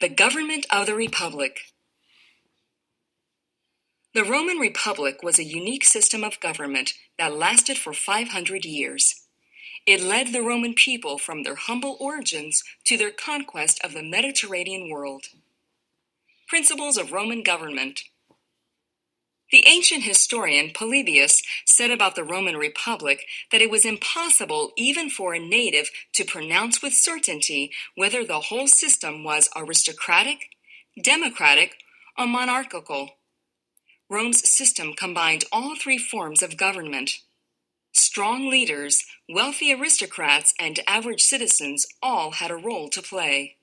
The government of the Republic. The Roman Republic was a unique system of government that lasted for 500 years. It led the Roman people from their humble origins to their conquest of the Mediterranean world. Principles of Roman government. The ancient historian Polybius said about the Roman Republic that it was impossible even for a native to pronounce with certainty whether the whole system was aristocratic, democratic, or monarchical. Rome's system combined all three forms of government. Strong leaders, wealthy aristocrats, and average citizens all had a role to play.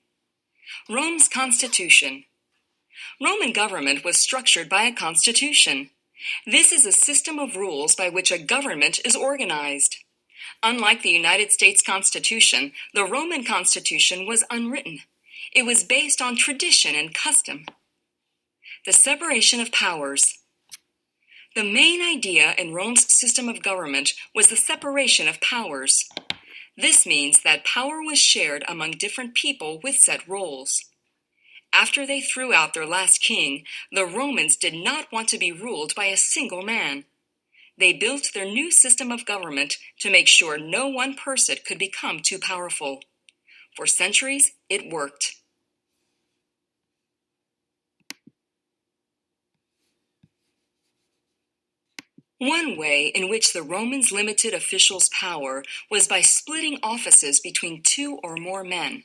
Rome's constitution. Roman government was structured by a constitution. This is a system of rules by which a government is organized. Unlike the United States Constitution, the Roman Constitution was unwritten. It was based on tradition and custom. The separation of powers. The main idea in Rome's system of government was the separation of powers. This means that power was shared among different people with set roles. After they threw out their last king, the Romans did not want to be ruled by a single man. They built their new system of government to make sure no one person could become too powerful. For centuries, it worked. One way in which the Romans limited officials' power was by splitting offices between two or more men.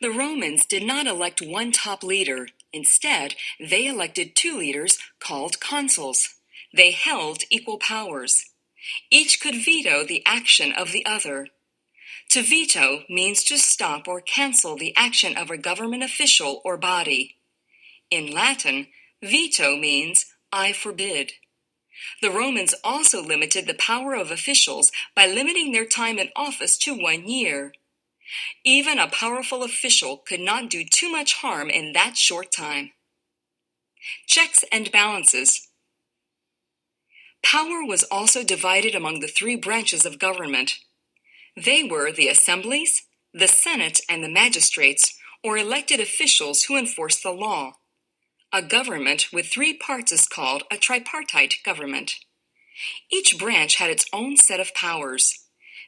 The Romans did not elect one top leader. Instead, they elected two leaders called consuls. They held equal powers. Each could veto the action of the other. To veto means to stop or cancel the action of a government official or body. In Latin, veto means I forbid. The Romans also limited the power of officials by limiting their time in office to 1 year. Even a powerful official could not do too much harm in that short time. Checks and balances. Power was also divided among the three branches of government. They were the assemblies, the Senate, and the magistrates, or elected officials who enforced the law. A government with three parts is called a tripartite government. Each branch had its own set of powers.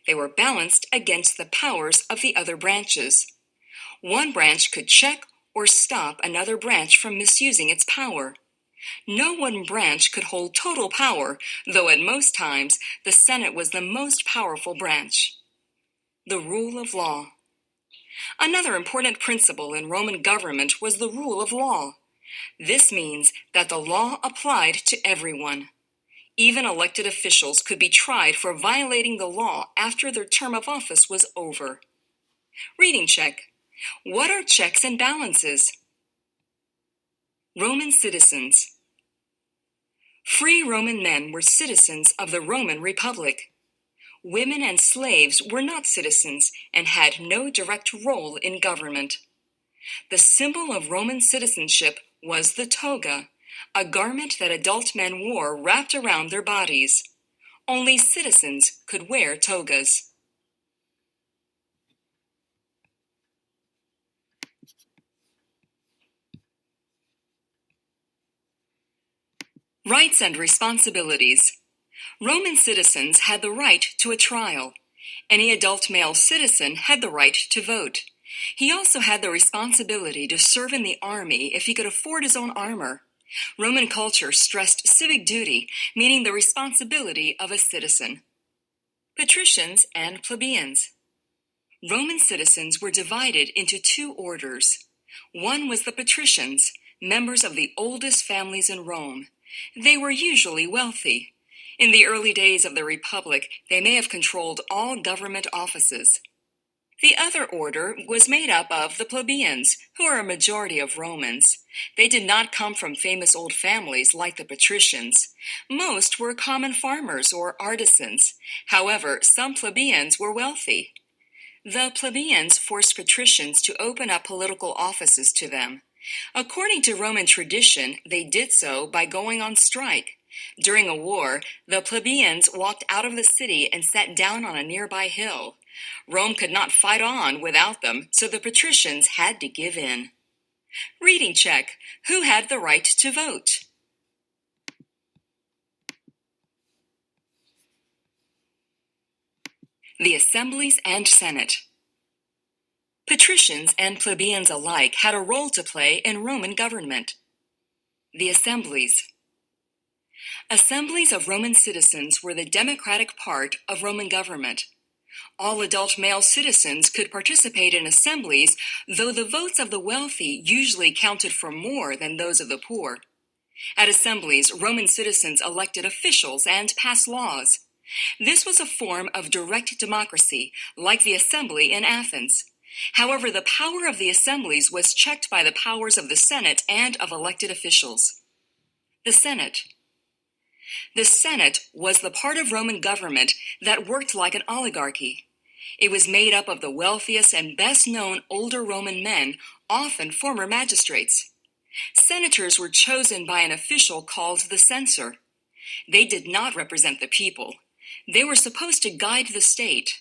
They were balanced against the powers of the other branches. One branch could check or stop another branch from misusing its power. No one branch could hold total power, though at most times the Senate was the most powerful branch. The rule of law. Another important principle in Roman government was the rule of law. This means that the law applied to everyone. Even elected officials could be tried for violating the law after their term of office was over. Reading check. What are checks and balances? Roman citizens. Free Roman men were citizens of the Roman Republic. Women and slaves were not citizens and had no direct role in government. The symbol of Roman citizenship was the toga, a garment that adult men wore wrapped around their bodies. Only citizens could wear togas. Rights and responsibilities. Roman citizens had the right to a trial. Any adult male citizen had the right to vote. He also had the responsibility to serve in the army if he could afford his own armor. Roman culture stressed civic duty, meaning the responsibility of a citizen. Patricians and plebeians. Roman citizens were divided into two orders. One was the patricians, members of the oldest families in Rome. They were usually wealthy. In the early days of the Republic, they may have controlled all government offices. The other order was made up of the plebeians, who are a majority of Romans. They did not come from famous old families like the patricians. Most were common farmers or artisans. However, some plebeians were wealthy. The plebeians forced patricians to open up political offices to them. According to Roman tradition, they did so by going on strike. During a war, the plebeians walked out of the city and sat down on a nearby hill. Rome could not fight on without them, so the patricians had to give in. Reading check. Who had the right to vote? The assemblies and Senate. Patricians and plebeians alike had a role to play in Roman government. The assemblies. Assemblies of Roman citizens were the democratic part of Roman government. All adult male citizens could participate in assemblies, though the votes of the wealthy usually counted for more than those of the poor. At assemblies, Roman citizens elected officials and passed laws. This was a form of direct democracy, like the assembly in Athens. However, the power of the assemblies was checked by the powers of the Senate and of elected officials. The Senate. The Senate was the part of Roman government that worked like an oligarchy. It was made up of the wealthiest and best-known older Roman men, often former magistrates. Senators were chosen by an official called the censor. They did not represent the people. They were supposed to guide the state.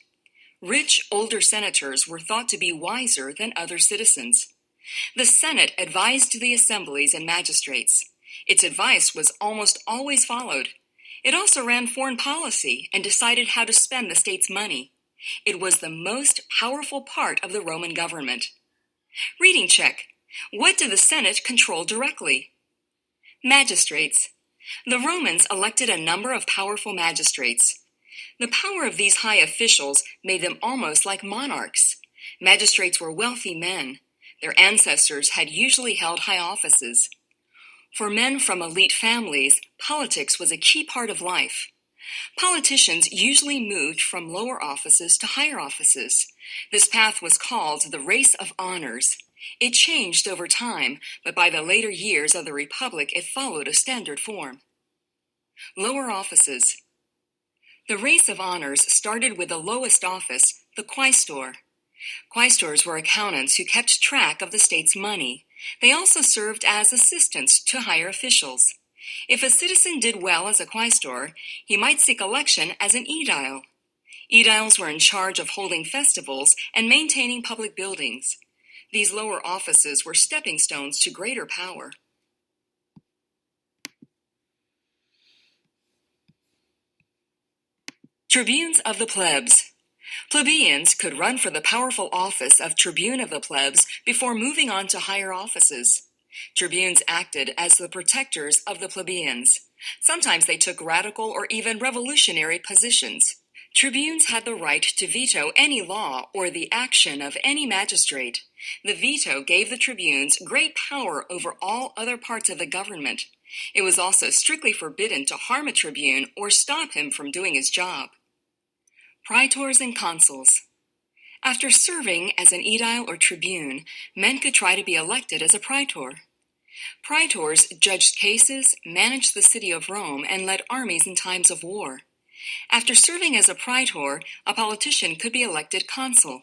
Rich, older senators were thought to be wiser than other citizens. The Senate advised the assemblies and magistrates. Its advice was almost always followed. It also ran foreign policy and decided how to spend the state's money. It was the most powerful part of the Roman government. Reading check. What did the Senate control directly? Magistrates. The Romans elected a number of powerful magistrates. The power of these high officials made them almost like monarchs. Magistrates were wealthy men. Their ancestors had usually held high offices. For men from elite families, politics was a key part of life. Politicians usually moved from lower offices to higher offices. This path was called the race of honors. It changed over time, but by the later years of the Republic, it followed a standard form. Lower offices. The race of honors started with the lowest office, the quaestor. Quaestors were accountants who kept track of the state's money. They also served as assistants to higher officials. If a citizen did well as a quaestor, he might seek election as an aedile. Aediles were in charge of holding festivals and maintaining public buildings. These lower offices were stepping stones to greater power. Tribunes of the plebs. Plebeians could run for the powerful office of tribune of the plebs before moving on to higher offices. Tribunes acted as the protectors of the plebeians. Sometimes they took radical or even revolutionary positions. Tribunes had the right to veto any law or the action of any magistrate. The veto gave the tribunes great power over all other parts of the government. It was also strictly forbidden to harm a tribune or stop him from doing his job. Praetors and consuls. After serving as an aedile or tribune, men could try to be elected as a praetor. Praetors judged cases, managed the city of Rome, and led armies in times of war. After serving as a praetor, a politician could be elected consul.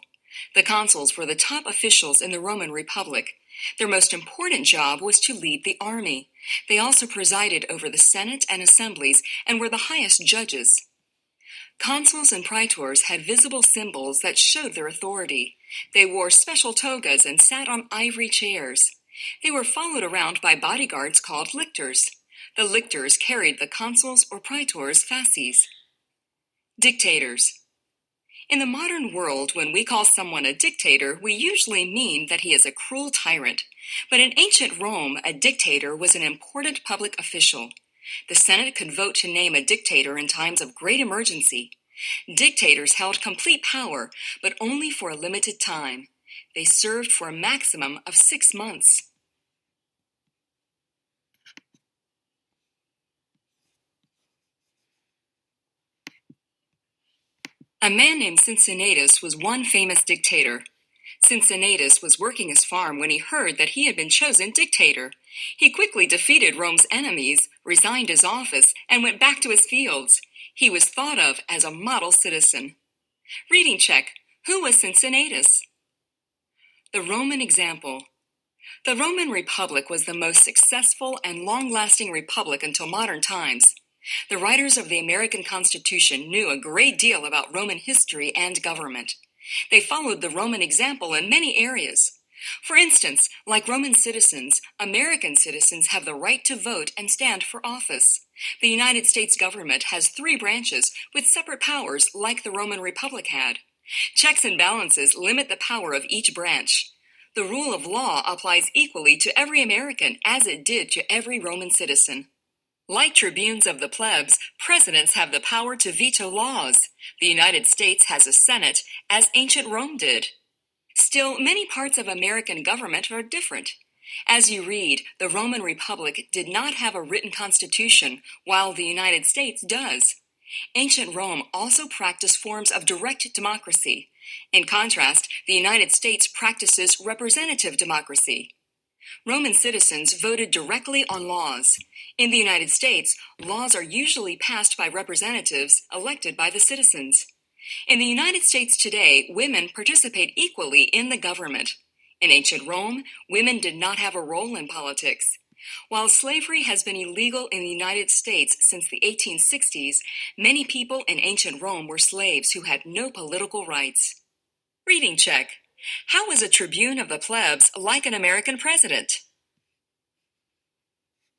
The consuls were the top officials in the Roman Republic. Their most important job was to lead the army. They also presided over the Senate and assemblies and were the highest judges. Consuls and praetors had visible symbols that showed their authority. They wore special togas and sat on ivory chairs. They were followed around by bodyguards called lictors. The lictors carried the consuls or praetors' fasces. Dictators. In the modern world, when we call someone a dictator, we usually mean that he is a cruel tyrant. But in ancient Rome, a dictator was an important public official. The Senate could vote to name a dictator in times of great emergency. Dictators held complete power, but only for a limited time. They served for a maximum of 6 months. A man named Cincinnatus was one famous dictator. Cincinnatus was working his farm when he heard that he had been chosen dictator. He quickly defeated Rome's enemies, resigned his office, and went back to his fields. He was thought of as a model citizen. Reading check. Who was Cincinnatus? The Roman example. The Roman Republic was the most successful and long-lasting republic until modern times. The writers of the American Constitution knew a great deal about Roman history and government. They followed the Roman example in many areas. For instance, like Roman citizens, American citizens have the right to vote and stand for office. The United States government has three branches with separate powers like the Roman Republic had. Checks and balances limit the power of each branch. The rule of law applies equally to every American as it did to every Roman citizen. Like tribunes of the plebs, presidents have the power to veto laws. The United States has a Senate, as ancient Rome did. Still, many parts of American government are different. As you read, the Roman Republic did not have a written constitution, while the United States does. Ancient Rome also practiced forms of direct democracy. In contrast, the United States practices representative democracy. Roman citizens voted directly on laws. In the United States, laws are usually passed by representatives elected by the citizens. In the United States today, women participate equally in the government. In ancient Rome, women did not have a role in politics. While slavery has been illegal in the United States since the 1860s, many people in ancient Rome were slaves who had no political rights. Reading check. How was a tribune of the plebs like an American president?